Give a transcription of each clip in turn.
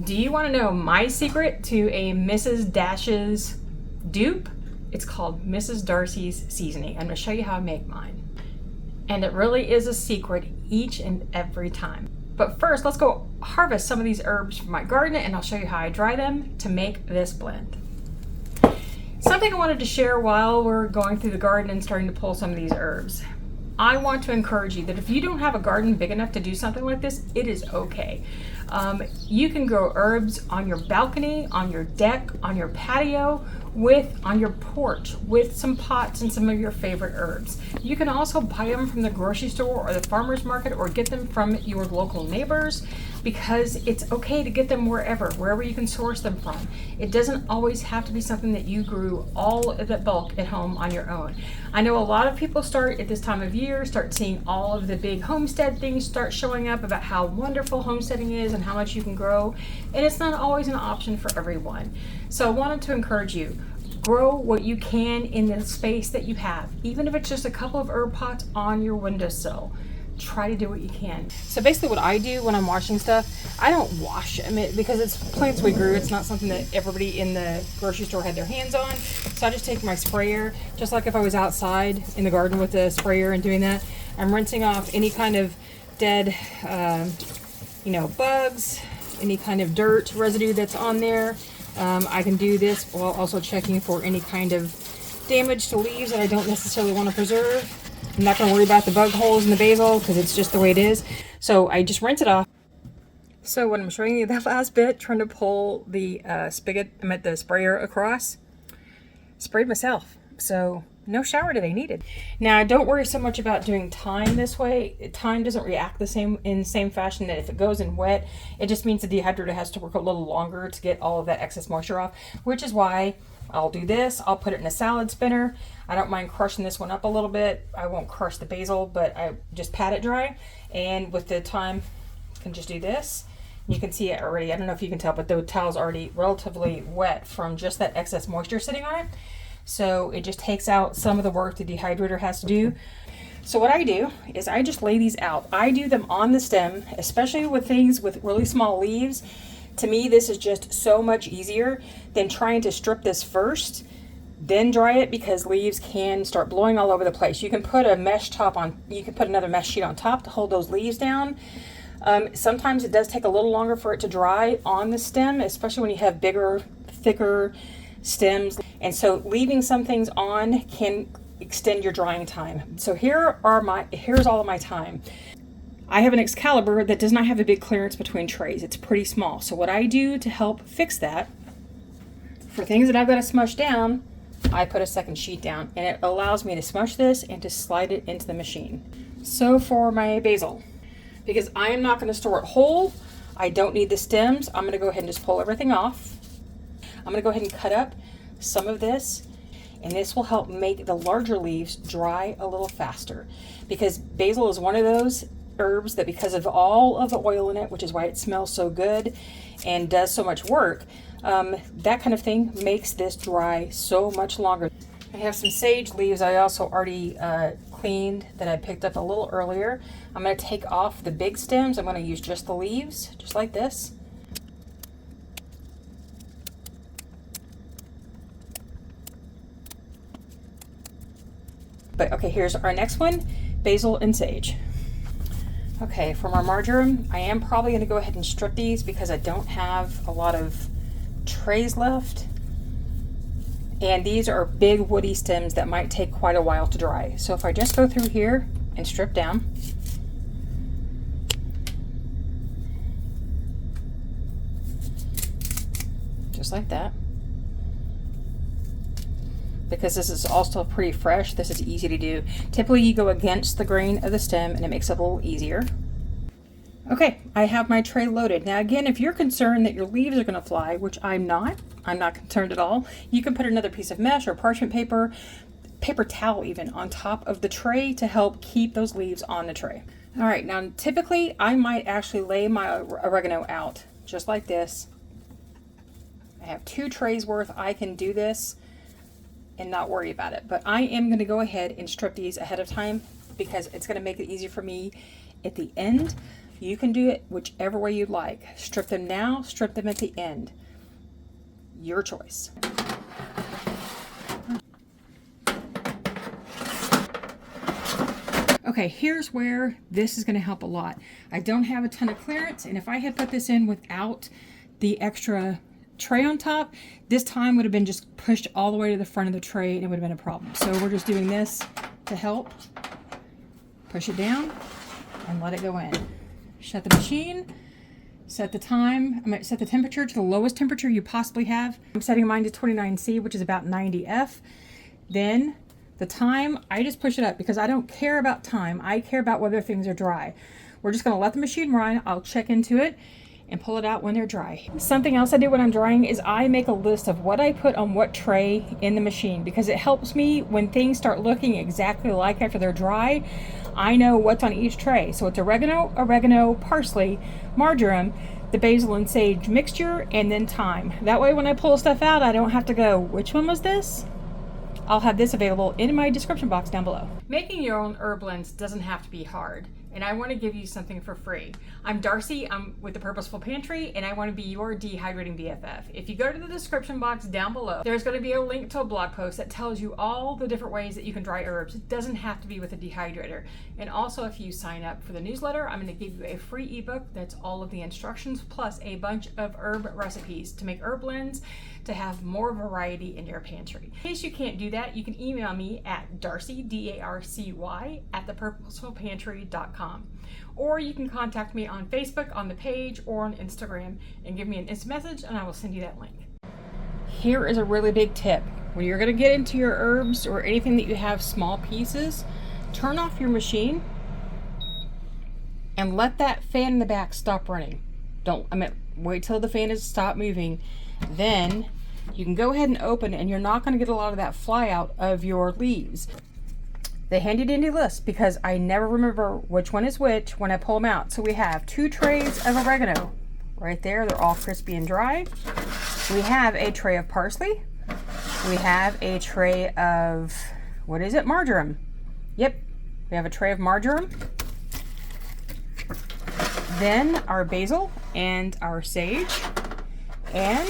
Do you want to know my secret to a Mrs. Dash's dupe? It's called Mrs. Darcy's seasoning. I'm going to show you how I make mine. And it really is a secret each and every time. But first, let's go harvest some of these herbs from my garden, and I'll show you how I dry them to make this blend. Something I wanted to share while we're going through the garden and starting to pull some of these herbs. I want to encourage you that if you don't have a garden big enough to do something like this, it is okay. You can grow herbs on your balcony, on your deck, on your patio, on your porch, with some pots and some of your favorite herbs. You can also buy them from the grocery store or the farmer's market, or get them from your local neighbors, because it's okay to get them wherever you can source them from. It doesn't always have to be something that you grew all of that bulk at home on your own. I know a lot of people start at this time of year, start seeing all of the big homestead things start showing up about how wonderful homesteading is and how much you can grow, and it's not always an option for everyone. So I wanted to encourage you, grow what you can in the space that you have, even if it's just a couple of herb pots on your windowsill. Try to do what you can. So basically what I do when I'm washing stuff, I don't wash them because it's plants we grew. It's not something that everybody in the grocery store had their hands on. So I just take my sprayer, just like if I was outside in the garden with a sprayer and doing that. I'm rinsing off any kind of dead, bugs, any kind of dirt residue that's on there. I can do this while also checking for any kind of damage to leaves that I don't necessarily want to preserve. I'm not going to worry about the bug holes in the basil because it's just the way it is. So I just rinse it off. So when I'm showing you that last bit, trying to pull the the sprayer across, sprayed myself. So no shower today needed. Now don't worry so much about doing thyme this way. Thyme doesn't react in the same fashion that if it goes in wet, it just means the dehydrator has to work a little longer to get all of that excess moisture off, which is why I'll do this. I'll put it in a salad spinner. I don't mind crushing this one up a little bit. I won't crush the basil, but I just pat it dry. And with the thyme, you can just do this. You can see it already. I don't know if you can tell, but the towel's already relatively wet from just that excess moisture sitting on it. So it just takes out some of the work the dehydrator has to do. So what I do is I just lay these out. I do them on the stem, especially with things with really small leaves. To me, this is just so much easier than trying to strip this first, then dry it, because leaves can start blowing all over the place. You can put a mesh top on, you can put another mesh sheet on top to hold those leaves down. Sometimes it does take a little longer for it to dry on the stem, especially when you have bigger, thicker stems. And so leaving some things on can extend your drying time. So here's all of my time. I have an Excalibur that does not have a big clearance between trays. It's pretty small. So what I do to help fix that, for things that I've got to smush down, I put a second sheet down, and it allows me to smush this and to slide it into the machine. So for my basil, because I am not going to store it whole, I don't need the stems, I'm going to go ahead and just pull everything off. I'm going to go ahead and cut up some of this, and this will help make the larger leaves dry a little faster, because basil is one of those herbs that, because of all of the oil in it, which is why it smells so good and does so much work, that kind of thing makes this dry so much longer. I have some sage leaves I also already cleaned that I picked up a little earlier. I'm going to take off the big stems. I'm going to use just the leaves, just like this. But okay, here's our next one, basil and sage. Okay, for my marjoram, I am probably going to go ahead and strip these because I don't have a lot of trays left. And these are big woody stems that might take quite a while to dry. So if I just go through here and strip down, just like that. Because this is all still pretty fresh, this is easy to do. Typically you go against the grain of the stem and it makes it a little easier. Okay, I have my tray loaded. Now again, if you're concerned that your leaves are going to fly, which I'm not concerned at all, you can put another piece of mesh or parchment paper, paper towel even, on top of the tray to help keep those leaves on the tray. All right, now typically I might actually lay my oregano out just like this. I have 2 trays worth. I can do this and not worry about it. But I am going to go ahead and strip these ahead of time because it's going to make it easier for me at the end. You can do it whichever way you'd like. Strip them now, strip them at the end. Your choice. Okay, here's where this is going to help a lot. I don't have a ton of clearance, and if I had put this in without the extra tray on top, this time would have been just pushed all the way to the front of the tray and it would have been a problem. So we're just doing this to help. Push it down and let it go in. Shut the machine, set the time, set the temperature to the lowest temperature you possibly have. I'm setting mine to 29C, which is about 90F. Then the time, I just push it up because I don't care about time. I care about whether things are dry. We're just gonna let the machine run. I'll check into it and pull it out when they're dry. Something else I do when I'm drying is I make a list of what I put on what tray in the machine, because it helps me when things start looking exactly like after they're dry. I know what's on each tray. So it's oregano, parsley, marjoram, the basil and sage mixture, and then thyme. That way when I pull stuff out, I don't have to go, which one was this? I'll have this available in my description box down below. Making your own herb blends doesn't have to be hard, and I want to give you something for free. I'm Darcy, I'm with the Purposeful Pantry, and I want to be your dehydrating BFF. If you go to the description box down below, there's going to be a link to a blog post that tells you all the different ways that you can dry herbs. It doesn't have to be with a dehydrator. And also, if you sign up for the newsletter, I'm going to give you a free ebook that's all of the instructions plus a bunch of herb recipes to make herb blends, to have more variety in your pantry. In case you can't do that, you can email me at Darcy, D-A-R-C-Y, at thepurposefulpantry.com. Or you can contact me on Facebook, on the page, or on Instagram, and give me an instant message, and I will send you that link. Here is a really big tip. When you're gonna get into your herbs or anything that you have small pieces, turn off your machine and let that fan in the back stop running. Wait till the fan has stopped moving. Then you can go ahead and open it, and you're not going to get a lot of that fly out of your leaves. They handy dandy list because I never remember which one is which when I pull them out. So we have 2 trays of oregano right there. They're all crispy and dry. We have a tray of parsley. We have a tray of, what is it? Marjoram. Yep, we have a tray of marjoram. Then our basil and our sage. And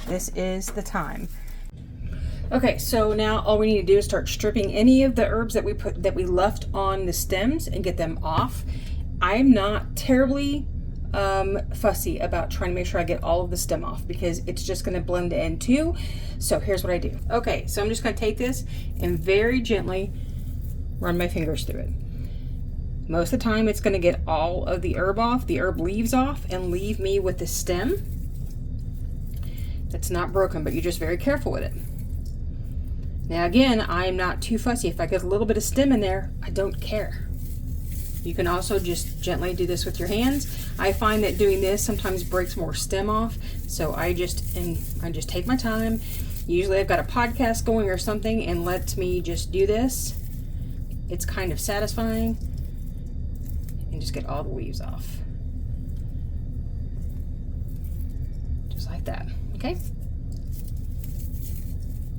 this is the thyme. Okay, so now all we need to do is start stripping any of the herbs that we left on the stems and get them off. I'm not terribly fussy about trying to make sure I get all of the stem off because it's just going to blend in too. So here's what I do. Okay, so I'm just going to take this and very gently run my fingers through it. Most of the time it's going to get all of the herb off, the herb leaves off, and leave me with the stem that's not broken, but you're just very careful with it. Now again, I'm not too fussy. If I get a little bit of stem in there, I don't care. You can also just gently do this with your hands. I find that doing this sometimes breaks more stem off, so I just take my time. Usually I've got a podcast going or something and lets me just do this. It's kind of satisfying. And just get all the leaves off. Just like that, okay?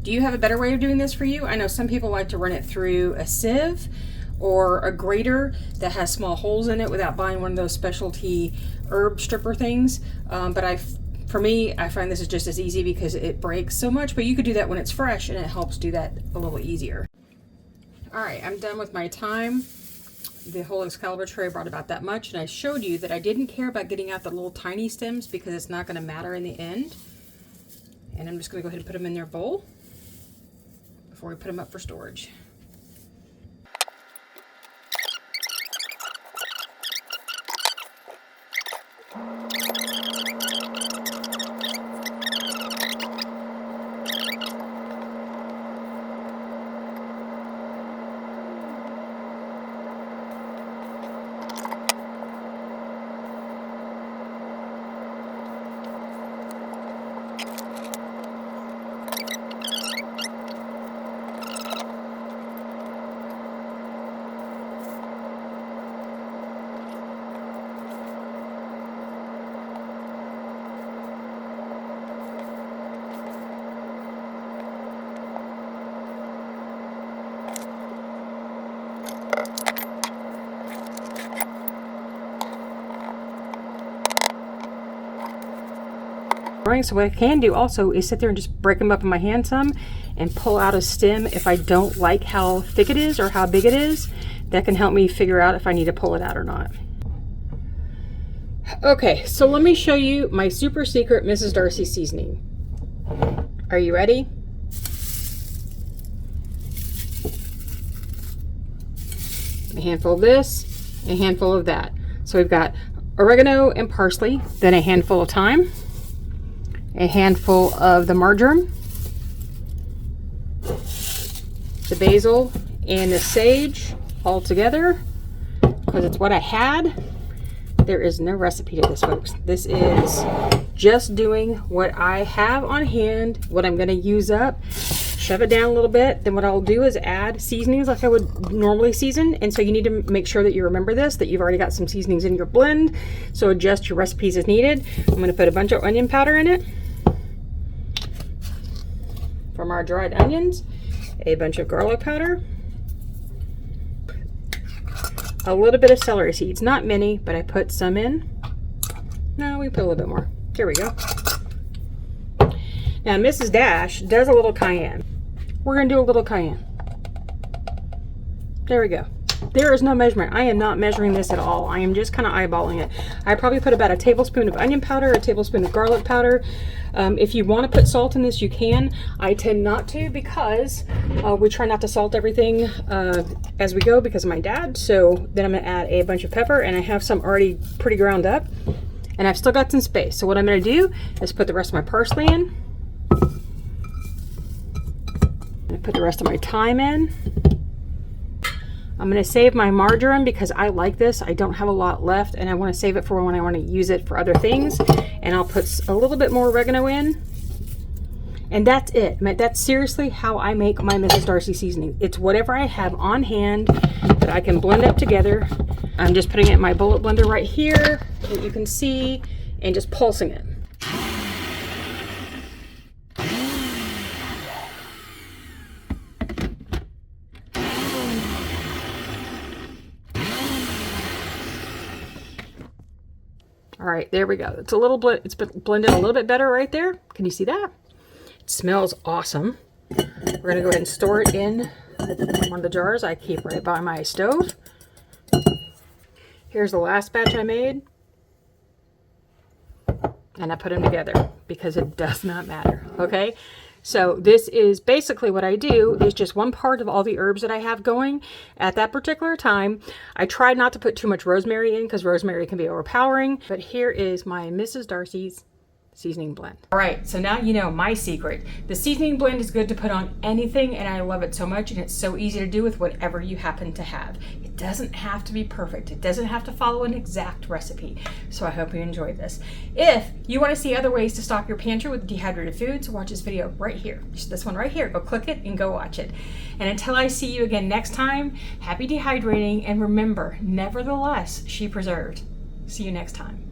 Do you have a better way of doing this for you? I know some people like to run it through a sieve or a grater that has small holes in it without buying one of those specialty herb stripper things. But for me, I find this is just as easy because it breaks so much, but you could do that when it's fresh and it helps do that a little easier. All right, I'm done with my thyme. The whole Excalibur tray brought about that much, and I showed you that I didn't care about getting out the little tiny stems because it's not going to matter in the end. And I'm just going to go ahead and put them in their bowl before we put them up for storage. So what I can do also is sit there and just break them up in my hand some and pull out a stem if I don't like how thick it is or how big it is. That can help me figure out if I need to pull it out or not. Okay, so let me show you my super secret Mrs. Darcy seasoning. Are you ready? A handful of this, a handful of that. So we've got oregano and parsley, then a handful of thyme, a handful of the marjoram, the basil, and the sage all together because it's what I had. There is no recipe to this, folks. This is just doing what I have on hand, what I'm going to use up, shove it down a little bit. Then what I'll do is add seasonings like I would normally season. And so you need to make sure that you remember this, that you've already got some seasonings in your blend. So adjust your recipes as needed. I'm going to put a bunch of onion powder in it from our dried onions, a bunch of garlic powder, a little bit of celery seeds, not many, but I put some in. No, we put a little bit more. Here we go. Now Mrs. Dash does a little cayenne. We're going to do a little cayenne. There we go. There is no measurement. I am not measuring this at all. I am just kind of eyeballing it. I probably put about a tablespoon of onion powder, a tablespoon of garlic powder. If you want to put salt in this, you can. I tend not to because we try not to salt everything as we go because of my dad. So then I'm going to add a bunch of pepper, and I have some already pretty ground up. And I've still got some space. So what I'm going to do is put the rest of my parsley in. I put the rest of my thyme in. I'm going to save my marjoram because I like this. I don't have a lot left and I want to save it for when I want to use it for other things. And I'll put a little bit more oregano in. And that's it. That's seriously how I make my Mrs. Darcy seasoning. It's whatever I have on hand that I can blend up together. I'm just putting it in my bullet blender right here that you can see and just pulsing it. All right, there we go. It's a little it's blended a little bit better right there. Can you see that? It smells awesome. We're gonna go ahead and store it in one of the jars I keep right by my stove. Here's the last batch I made. And I put them together because it does not matter, okay? So this is basically what I do is just one part of all the herbs that I have going at that particular time. I try not to put too much rosemary in because rosemary can be overpowering. But here is my Mrs. Darcy's seasoning blend. All right, so now you know my secret. The seasoning blend is good to put on anything and I love it so much, and it's so easy to do with whatever you happen to have. It doesn't have to be perfect. It doesn't have to follow an exact recipe. So I hope you enjoyed this. If you want to see other ways to stock your pantry with dehydrated foods, watch this video right here. This one right here. Go click it and go watch it. And until I see you again next time, happy dehydrating, and remember, nevertheless, she preserved. See you next time.